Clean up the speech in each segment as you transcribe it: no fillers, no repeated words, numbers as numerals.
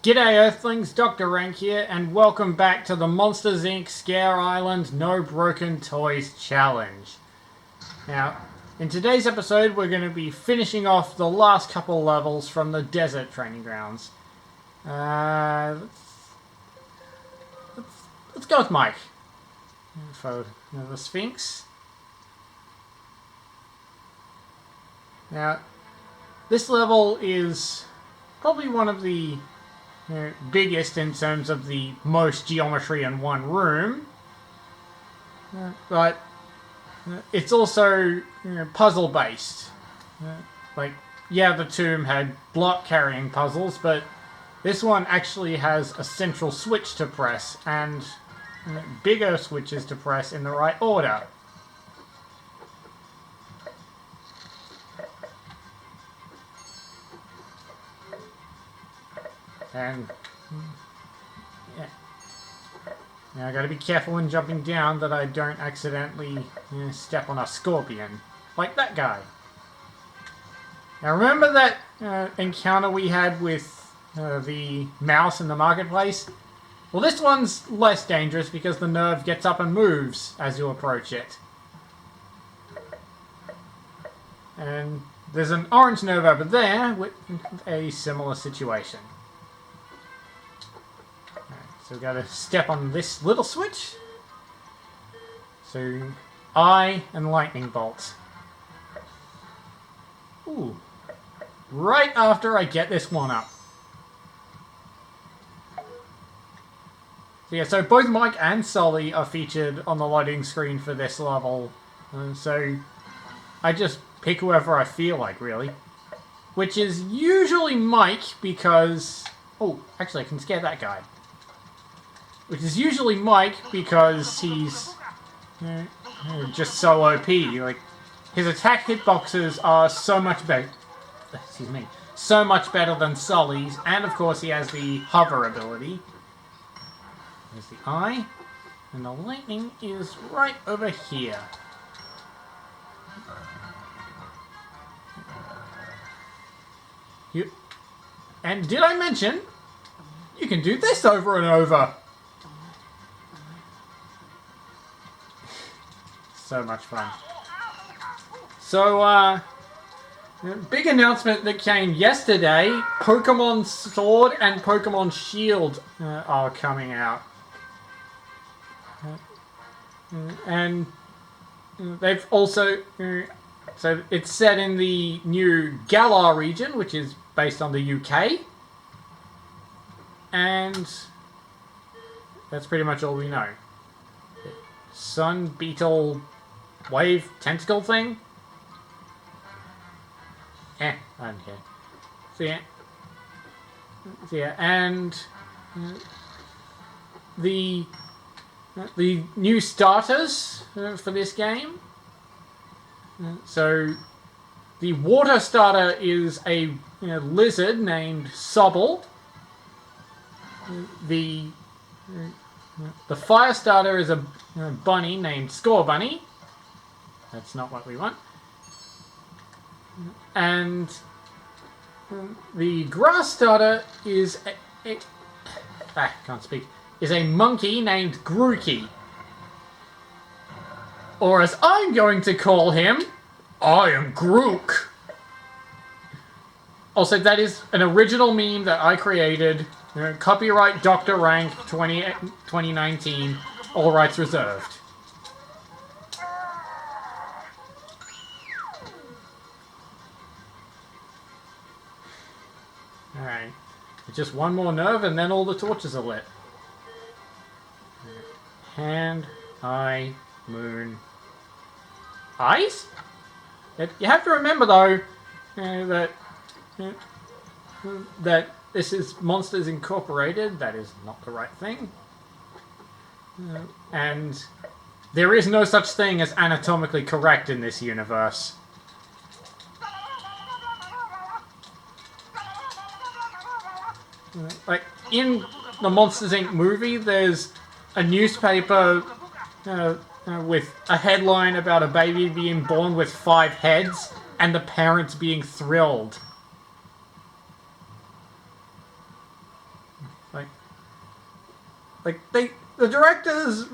G'day Earthlings, Dr. Rank here, and welcome back to the Monsters Inc. Scare Island No Broken Toys Challenge. Now, in today's episode, we're going to be finishing off the last couple levels from the desert training grounds. Let's go with Mike. For the Sphinx. Now, this level is probably one of the biggest in terms of the most geometry in one room, but it's also puzzle based. The tomb had block carrying puzzles, but this one actually has a central switch to press and bigger switches to press in the right order. And yeah, now I gotta be careful when jumping down that I don't accidentally step on a scorpion like that guy. Now remember that encounter we had with the mouse in the marketplace? Well, this one's less dangerous because the nerve gets up and moves as you approach it. And there's an orange nerve over there with a similar situation. So we've got to step on this little switch. So, eye and lightning bolt. Ooh. Right after I get this one up. So yeah, so both Mike and Sully are featured on the loading screen for this level. So, I just pick whoever I feel like, really. Which is usually Mike because... Oh, actually I can scare that guy. Which is usually Mike because he's just so OP. Like, his attack hitboxes are so much better. Excuse me, so much better than Sully's, and of course he has the hover ability. There's the eye, and the lightning is right over here. And did I mention you can do this over and over? So much fun. So, big announcement that came yesterday. Pokemon Sword and Pokemon Shield are coming out. And they've also... so it's set in the new Galar region, which is based on the UK. And that's pretty much all we know. Sun Beetle wave tentacle thing? I don't care. So yeah, and the new starters for this game. So the water starter is a lizard named Sobble. The fire starter is a bunny named Scorbunny. That's not what we want. And the grass starter is is a monkey named Grookey. Or as I'm going to call him, I am Grook. Also, that is an original meme that I created. Copyright Dr. Rank 2019. All rights reserved. Alright. Just one more nerve and then all the torches are lit. Hand, eye, moon, eyes? You have to remember though that this is Monsters Incorporated. That is not the right thing. And there is no such thing as anatomically correct in this universe. Like, in the Monsters Inc. movie, there's a newspaper with a headline about a baby being born with 5 heads and the parents being thrilled. Like, the directors,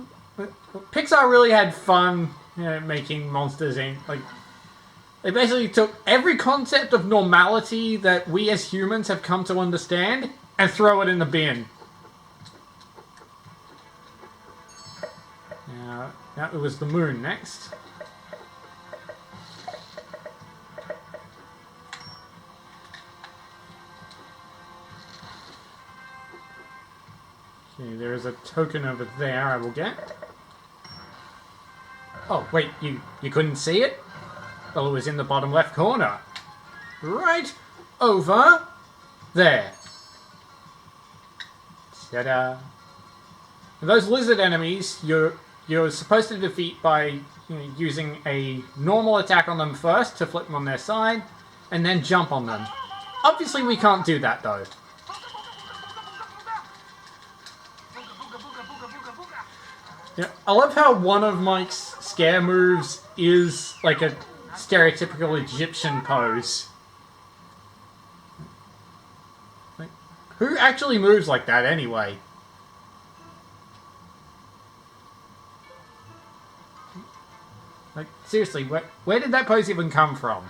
Pixar really had fun, making Monsters Inc. Like, they basically took every concept of normality that we as humans have come to understand and throw it in the bin. Now it was the moon next. Okay, there is a token over there I will get. Oh, wait, you couldn't see it? Well, it was in the bottom left corner. Right over there. Ta-da. And those lizard enemies, you're supposed to defeat by using a normal attack on them first to flip them on their side, and then jump on them. Obviously, we can't do that, though. Yeah, I love how one of Mike's scare moves is like a stereotypical Egyptian pose. Like, who actually moves like that anyway? Like, seriously, where did that pose even come from?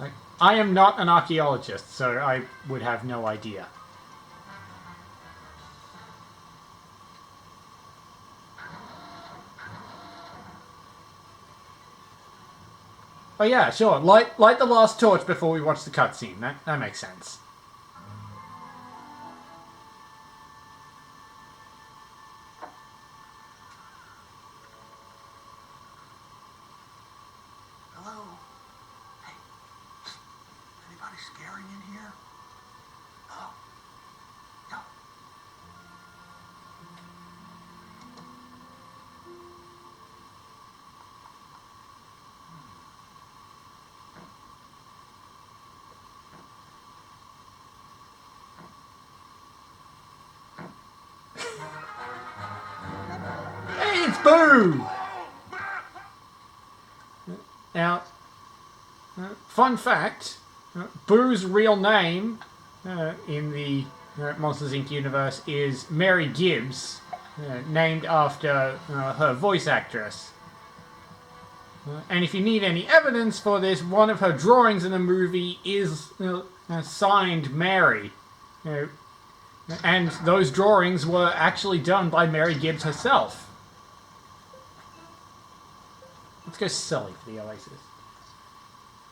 Like, I am not an archaeologist, so I would have no idea. Oh yeah, sure. Light the last torch before we watch the cutscene. That makes sense. Hello? Hey, anybody scaring in here? Hello? No. Hey, it's Boo! Now, fun fact, Boo's real name in the Monsters, Inc. universe is Mary Gibbs, named after her voice actress. And if you need any evidence for this, one of her drawings in the movie is signed Mary. And those drawings were actually done by Mary Gibbs herself. Let's go Sully for the Oasis.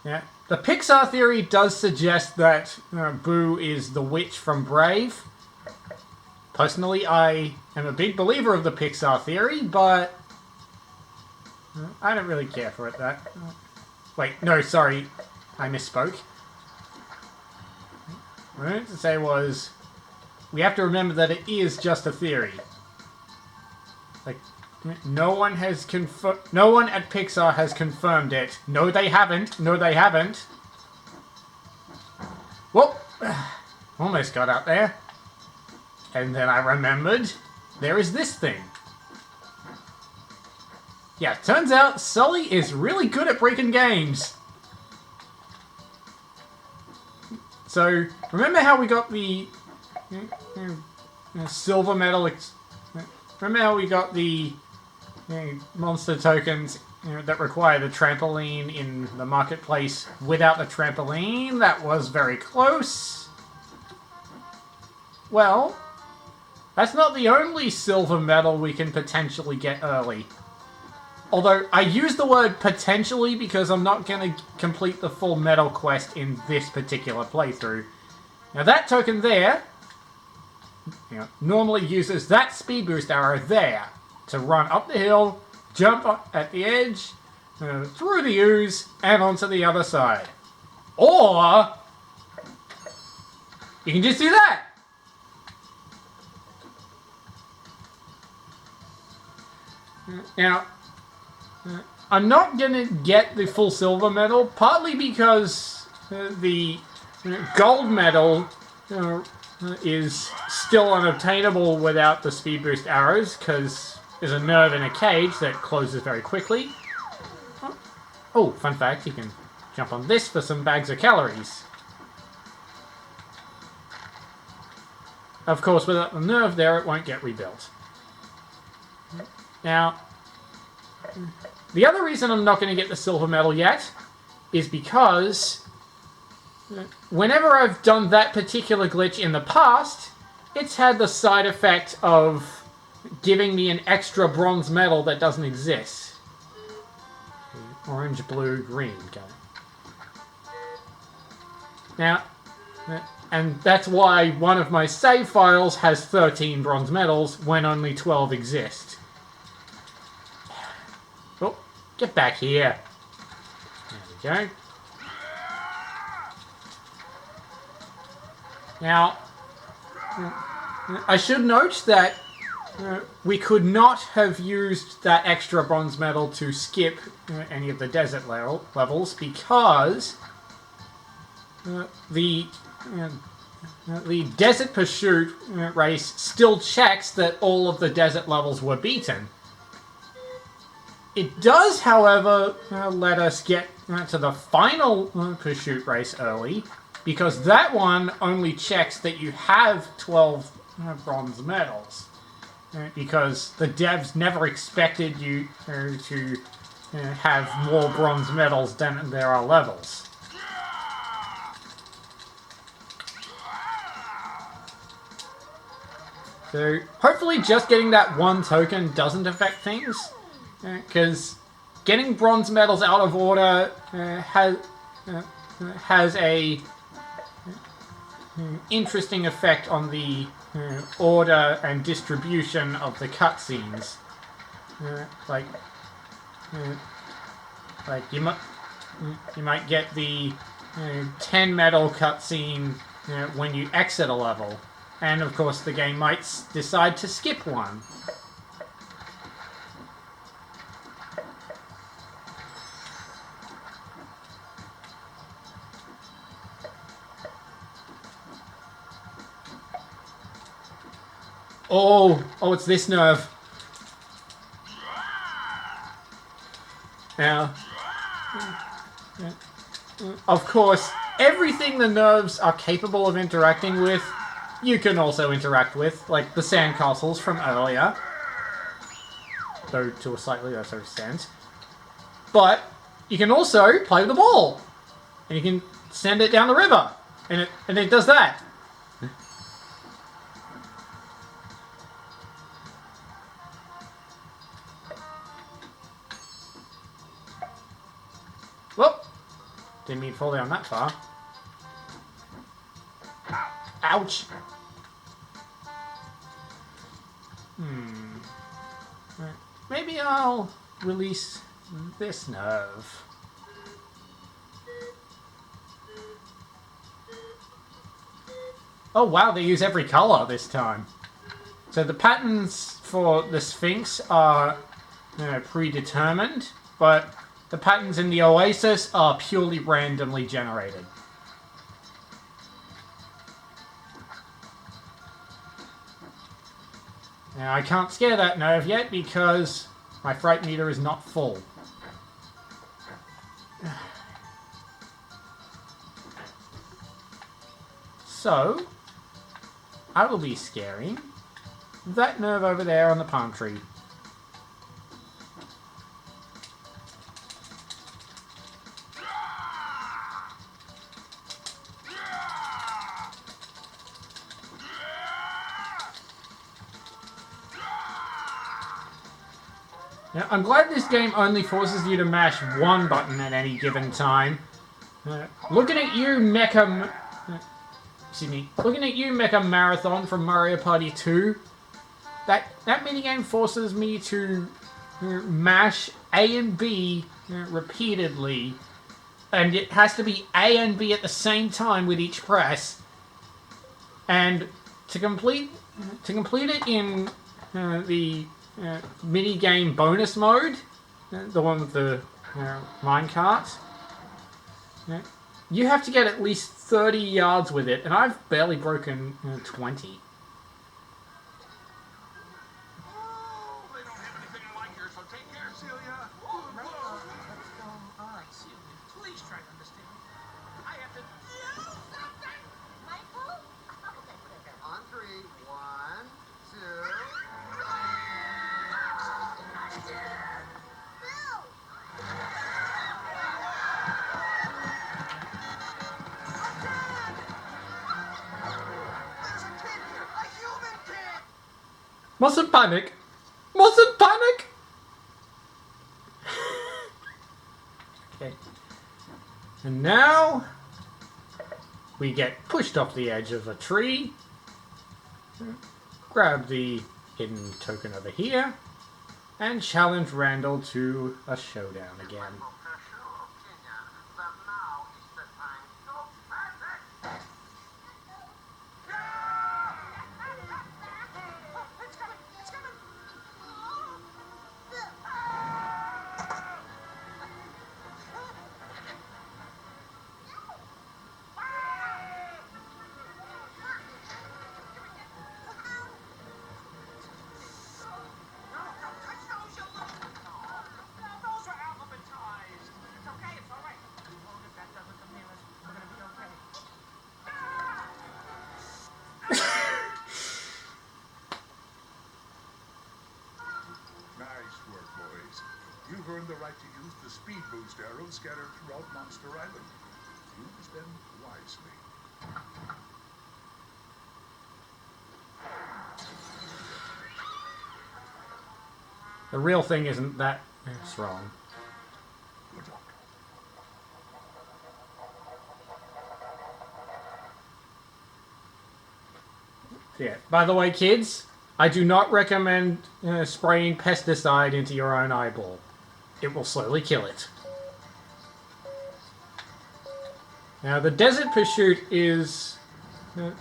Yeah, the Pixar theory does suggest that Boo is the witch from Brave. Personally, I am a big believer of the Pixar theory, but I don't really care for it. Wait, no, sorry, I misspoke. What I meant to say was, we have to remember that it is just a theory. Like, no one at Pixar has confirmed it. No, they haven't. No, they haven't. Whoop! Almost got out there. And then I remembered, there is this thing. Yeah, turns out Sully is really good at breaking games. So, remember how we got the silver medal? Remember how we got the monster tokens that require the trampoline in the marketplace without the trampoline? That was very close. Well, that's not the only silver medal we can potentially get early. Although, I use the word potentially because I'm not going to complete the full medal quest in this particular playthrough. Now that token there normally uses that speed boost arrow there to run up the hill, jump up at the edge, through the ooze, and onto the other side. Or, you can just do that! Now, I'm not going to get the full silver medal, partly because the gold medal is still unobtainable without the speed boost arrows, because there's a nerve in a cage that closes very quickly. Oh, fun fact, you can jump on this for some bags of calories. of course, without the nerve there, it won't get rebuilt. Now, the other reason I'm not going to get the silver medal yet is because whenever I've done that particular glitch in the past, it's had the side effect of giving me an extra bronze medal that doesn't exist. Orange, blue, green. Okay. Now, and that's why one of my save files has 13 bronze medals when only 12 exist. Oh, get back here. There we go. Now, I should note that we could not have used that extra bronze medal to skip any of the desert levels because the Desert Pursuit race still checks that all of the desert levels were beaten. It does, however, let us get to the final Pursuit race early, because that one only checks that you have 12 bronze medals. Because the devs never expected you to have more bronze medals than there are levels. So hopefully just getting that one token doesn't affect things, because getting bronze medals out of order has a interesting effect on the order and distribution of the cutscenes. Like you might get the 10 medal cutscene when you exit a level, and of course the game might decide to skip one. Oh, it's this nerve. Now, of course, everything the nerves are capable of interacting with, you can also interact with, like the sandcastles from earlier. Though to a slightly lesser extent. But you can also play with the ball. And you can send it down the river. And it does that. Whoop! Didn't mean to fall down that far. Ouch! Maybe I'll release this nerve. Oh wow, they use every color this time. So the patterns for the Sphinx are predetermined, but the patterns in the Oasis are purely randomly generated. Now, I can't scare that nerve yet because my fright meter is not full. So, I will be scaring that nerve over there on the palm tree. Now, I'm glad this game only forces you to mash one button at any given time. Looking at you, Mecha Marathon from Mario Party 2, that minigame forces me to mash A and B repeatedly, and it has to be A and B at the same time with each press. And to complete it in the mini-game bonus mode, the one with the minecart, you have to get at least 30 yards with it, and I've barely broken 20. Oh, they don't have anything I like here, so take care, Celia. All right, Celia, please try to understand. I have to do something. Michael? Okay, whatever. On three. Mustn't panic! Mustn't panic! Okay. And now we get pushed off the edge of a tree. Grab the hidden token over here. And challenge Randall to a showdown again. You've earned the right to use the speed boost arrows scattered throughout Monster Island. Use them wisely. The real thing isn't that strong. Good luck. Yeah. By the way, kids, I do not recommend spraying pesticide into your own eyeball. It will slowly kill it. Now, the Desert Pursuit is a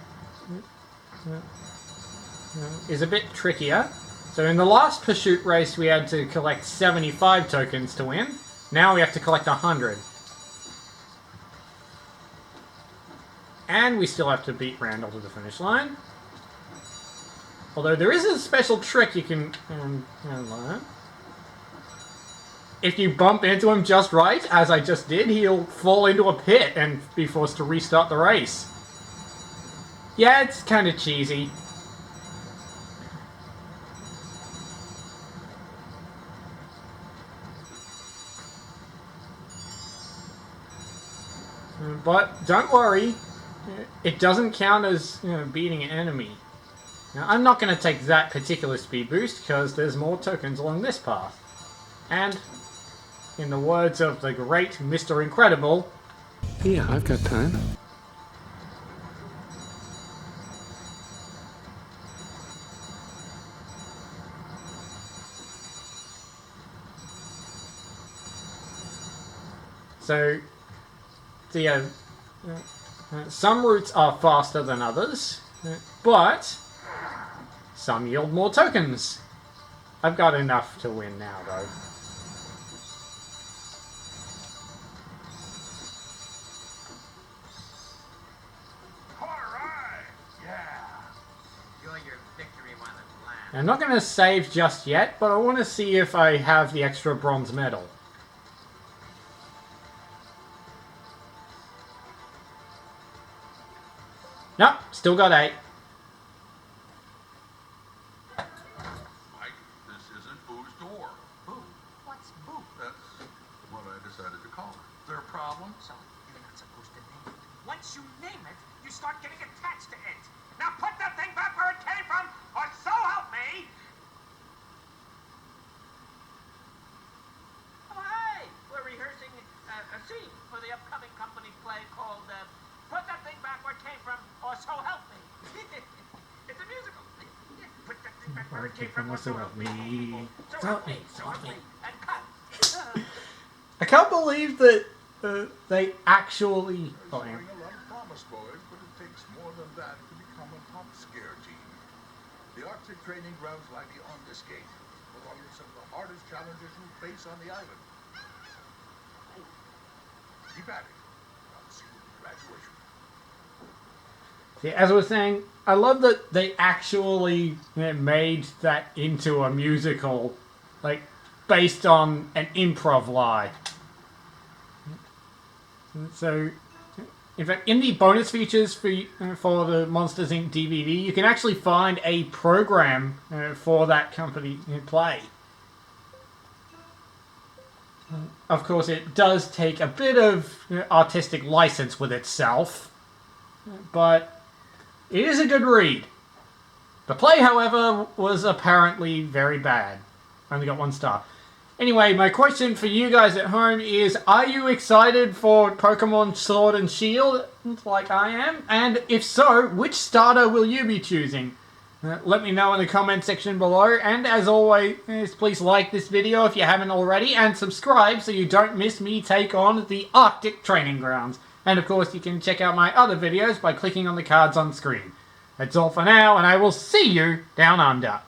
bit trickier. So in the last Pursuit race, we had to collect 75 tokens to win. Now we have to collect 100. And we still have to beat Randall to the finish line. Although there is a special trick you can learn. If you bump into him just right, as I just did, he'll fall into a pit and be forced to restart the race. Yeah, it's kind of cheesy. But don't worry, it doesn't count as beating an enemy. Now, I'm not going to take that particular speed boost because there's more tokens along this path. And, in the words of the great Mr. Incredible, yeah, I've got time. So, some routes are faster than others, but some yield more tokens. I've got enough to win now, though. I'm not going to save just yet, but I want to see if I have the extra bronze medal. Nope, still got 8. Mike, this isn't Boo's door. Boo? What's boo? That's what I decided to call it. Is there a problem? So, you're not supposed to name it. Once you name it, you start getting attached to it. Now put that thing back where it came from, or so help me! Oh, hey! We're rehearsing a scene for the upcoming company play called, Put That Thing Back Where It Came From, or So Help Me. It's a musical. Put that thing back where it came from, or so help me. So help me, and cut. I can't believe that they actually... You're showing a lot of promise, boys, but it takes more than that to become a top scare team. The Arctic training grounds lie beyond this gate, along with some of the hardest challenges you face on the island. Keep at it. I'll see you at graduation. Yeah, as I was saying, I love that they actually made that into a musical, like, based on an improv lie. So, in fact, in the bonus features for the Monsters, Inc. DVD, you can actually find a program for that company play. Of course, it does take a bit of artistic license with itself, but it is a good read. The play, however, was apparently very bad. Only got 1 star. Anyway, my question for you guys at home is, are you excited for Pokemon Sword and Shield like I am? And if so, which starter will you be choosing? Let me know in the comment section below, and as always, please like this video if you haven't already, and subscribe so you don't miss me take on the Arctic Training Grounds. And of course, you can check out my other videos by clicking on the cards on screen. That's all for now, and I will see you down under.